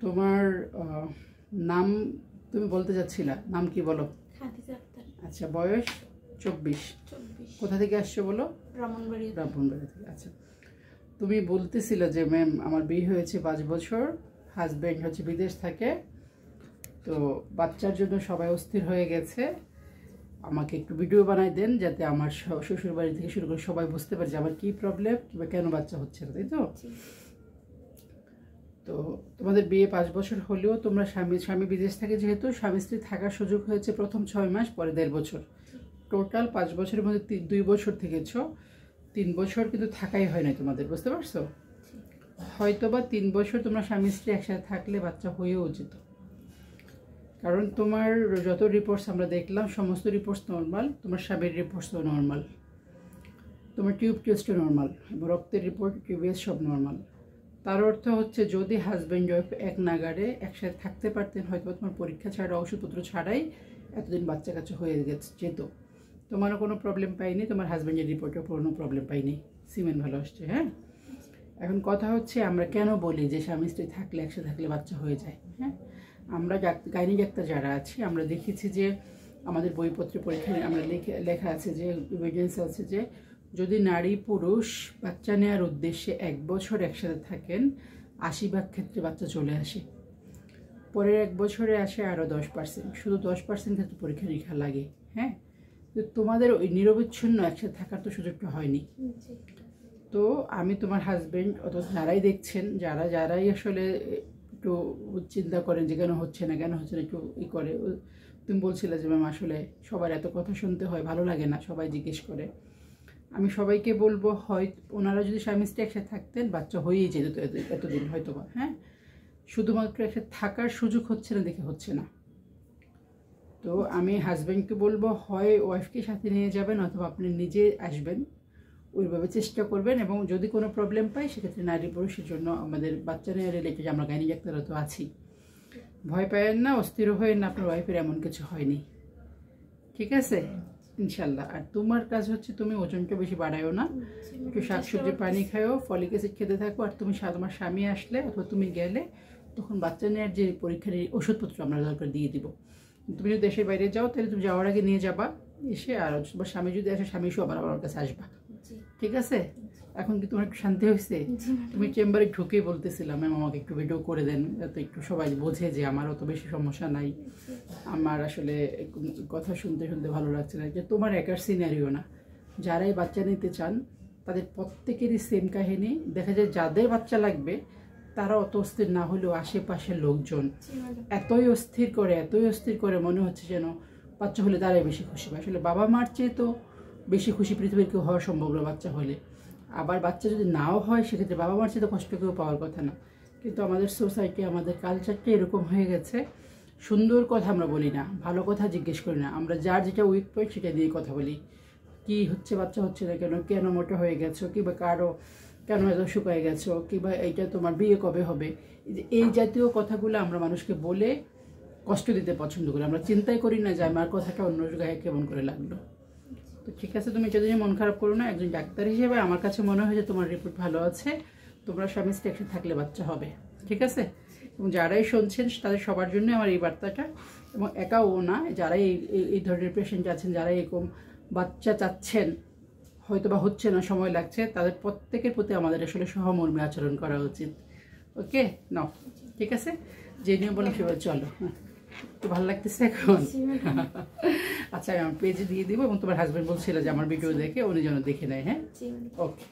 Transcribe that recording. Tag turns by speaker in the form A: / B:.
A: তোমার নাম তুমি বলতে যাচ্ছিলা, নাম কি বলো?
B: খাদিজা আক্তার।
A: আচ্ছা, বয়স 24। কোথা থেকে আসছো বলো?
B: ব্রাহ্মণবাড়িয়া
A: থেকে। আচ্ছা, তুমি বলতেছিলে যে ম্যাম আমার বিয়ে হয়েছে 5 বছর, হাজব্যান্ড হচ্ছে বিদেশ থাকে, তো বাচ্চার জন্য সবাই অস্থির হয়ে গেছে, আমাকে একটু ভিডিও বানাই দেন যাতে আমার শ্বশুর বাড়ি থেকে শুরু করে সবাই বুঝতে পারে যে আমার কী প্রবলেম কিংবা কেন বাচ্চা হচ্ছে না, তাই তো? তো তোমাদের বিয়ে 5 বছর হলেও তোমরা স্বামী বিদেশ থাকে, যেহেতু স্বামী স্ত্রী থাকার সুযোগ হয়েছে প্রথম 6 মাস, পরে 1.5 বছর, টোটাল 5 বছরের মধ্যে 2 বছর থেকেছ, 3 বছর কিন্তু থাকাই হয় না তোমাদের, বুঝতে পারছো? হয়তো বা 3 বছর তোমরা স্বামী স্ত্রী একসাথে থাকলে বাচ্চা হয়েও যেত, কারণ তোমার যত রিপোর্টস আমরা দেখলাম সমস্ত রিপোর্টস নর্মাল, তোমার স্বামীর রিপোর্টসও নর্মাল, তোমার টিউব টেস্টও নর্মাল এবং রক্তের রিপোর্ট টিউবিএস সব নর্মাল। তার অর্থ হচ্ছে যদি হাজব্যান্ড ওয়াইফ এক নাগাড়ে একসাথে থাকতে পারতেন, হয়তো তোমার পরীক্ষা ছাড়া ওষুধপত্র ছাড়াই এতদিন বাচ্চা কাচ্চা হয়ে যেত, তোমারও কোনো প্রবলেম পাইনি, তোমার হাজব্যান্ডের রিপোর্টেও কোনো প্রবলেম পাইনি, সিমেন্ট ভালো আসছে। হ্যাঁ, এখন কথা হচ্ছে আমরা কেন বলি যে স্বামী স্ত্রী থাকলে একসাথে থাকলে বাচ্চা হয়ে যায়। হ্যাঁ, আমরা গাইনি ডাক্তার যারা আছি আমরা দেখেছি যে আমাদের বইপত্রে পরীক্ষায় আমরা লেখা আছে যে এভিডেন্স আছে যে যদি নারী পুরুষ বাচ্চা নেওয়ার উদ্দেশ্যে 1 বছর একসাথে থাকেন 80% ক্ষেত্রে বাচ্চা চলে আসে, পরের 1 বছরে আসে আরও 10%, শুধু 10% ক্ষেত্রে পরীক্ষা নিরীক্ষা লাগে। হ্যাঁ, তো তোমাদের ওই নিরবিচ্ছিন্ন একসাথে থাকার তো সুযোগটা হয়নি। তো আমি তোমার হাজব্যান্ড অত যারাই দেখছেন, যারাই আসলে একটু চিন্তা করেন যে কেন হচ্ছে না একটু করে, তুমি বলছিলে যে ম্যাম আসলে সবার এত কথা শুনতে হয়, ভালো লাগে না, সবাই জিজ্ঞেস করে। আমি সবাইকে বলবো হয় ওনারা যদি স্বামী স্ত্রী একসাথে থাকতেন বাচ্চা হয়েই যেত এতদিন হয়তো বা। হ্যাঁ, শুধুমাত্র একসাথে থাকার সুযোগ হচ্ছে না দেখে হচ্ছে না। তো আমি হাজব্যান্ডকে বলবো হয় ওয়াইফকে সাথে নিয়ে যাবেন অথবা আপনি নিজে আসবেন, ওইভাবে চেষ্টা করবেন, এবং যদি কোনো প্রবলেম পাই সেক্ষেত্রে নারী পুরুষের জন্য আমাদের বাচ্চা নেওয়া রিলেটেড আমরা গাইনি ডাক্তাররা তো আছি, ভয় পায়েন না, অস্থির হয়েন না, আপনার ওয়াইফের এমন কিছু হয়নি, ঠিক আছে ইনশাল্লাহ। আর তোমার কাজ হচ্ছে তুমি ওজনটা বেশি বাড়ায়ও না, একটু শাকসবজি পানি খাও, ফলিক অ্যাসিড খেতে থাকো, আর তুমি তোমার স্বামী আসলে অথবা তুমি গেলে তখন বাচ্চা নেওয়ার যে পরীক্ষার ওষুধপত্র আমরা দরকার দিয়ে দিব। তুমি যদি দেশের বাইরে যাও তাহলে তুমি যাওয়ার আগে নিয়ে যাবা, এসে আর তোমার স্বামী যদি আসে স্বামী এসেও আবার আমার কাছে আসবা, ঠিক আছে? এখন কি তোমার একটু শান্তি হয়েছে? তুমি চেম্বারে ঢুকেই বলতেছিলাম ম্যাম আমাকে একটু ভিডিও করে দেন যাতে একটু সবাই বোঝে যে আমার অত বেশি সমস্যা নাই, আমার আসলে কথা শুনতে শুনতে ভালো লাগছে না, যে তোমার একার সিনারিও না, যারাই বাচ্চা নিতে চান তাদের প্রত্যেকেরই সেম কাহিনী। দেখা যায় যাদের বাচ্চা লাগবে তারা অত অস্থির না হলেও আশেপাশের লোকজন এতই অস্থির করে মনে হচ্ছে যেন বাচ্চা হলে তারাই বেশি খুশি পায়। আসলে বাবা মার চেয়ে তো বেশি খুশি পৃথিবীর কেউ হওয়া সম্ভব না বাচ্চা হলে, আবার বাচ্চা যদি নাও হয় সেক্ষেত্রে বাবা মার চেয়ে তো কষ্ট কেউ পাওয়ার কথা না। কিন্তু আমাদের সোসাইটি আমাদের কালচারটা এরকম হয়ে গেছে, সুন্দর কথা আমরা বলি না, ভালো কথা জিজ্ঞেস করি না, আমরা যার যেটা উইক পয়েন্ট সেটা দিয়ে কথা বলি, কি হচ্ছে বাচ্চা হচ্ছে না কেন মোটা হয়ে গেছো, কিংবা কারো কেন এত শুকায় গেছো, কিংবা এইটা তোমার বিয়ে কবে হবে, এই জাতীয় কথাগুলো আমরা মানুষকে বলে কষ্ট দিতে পছন্দ করি, আমরা চিন্তাই করি না যে আমার কথাটা অন্য গায়ে কেমন করে লাগলো। তো ঠিক আছে, তুমি যদি মন খারাপ করো না, একজন ডাক্তার হিসেবে আমার কাছে মনে হয় যে তোমার রিপোর্ট ভালো আছে, তোমরা স্বামী স্ত্রী একসাথে থাকলে বাচ্চা হবে, ঠিক আছে? এবং যারাই শুনছেন তাদের সবার জন্য আমার এই বার্তাটা, এবং একাও না, যারাই এই ধরনের পেশেন্ট আছেন, যারা এরকম বাচ্চা চাচ্ছেন হয়তো বা হচ্ছে না, সময় লাগছে, তাদের প্রত্যেকের প্রতি আমাদের আসলে সহমর্মী আচরণ করা উচিত। ওকে নাও, ঠিক আছে, যে নিয়ম বললাম সেভাবে চলো। তো ভালো লাগতেছে এখন? আচ্ছা, আমি আমার পেজে দিয়ে দিব, এবং তোমার হাজব্যান্ড বলছিল যে আমার ভিডিও দেখে উনি যেন দেখে নেয়। হ্যাঁ, ওকে।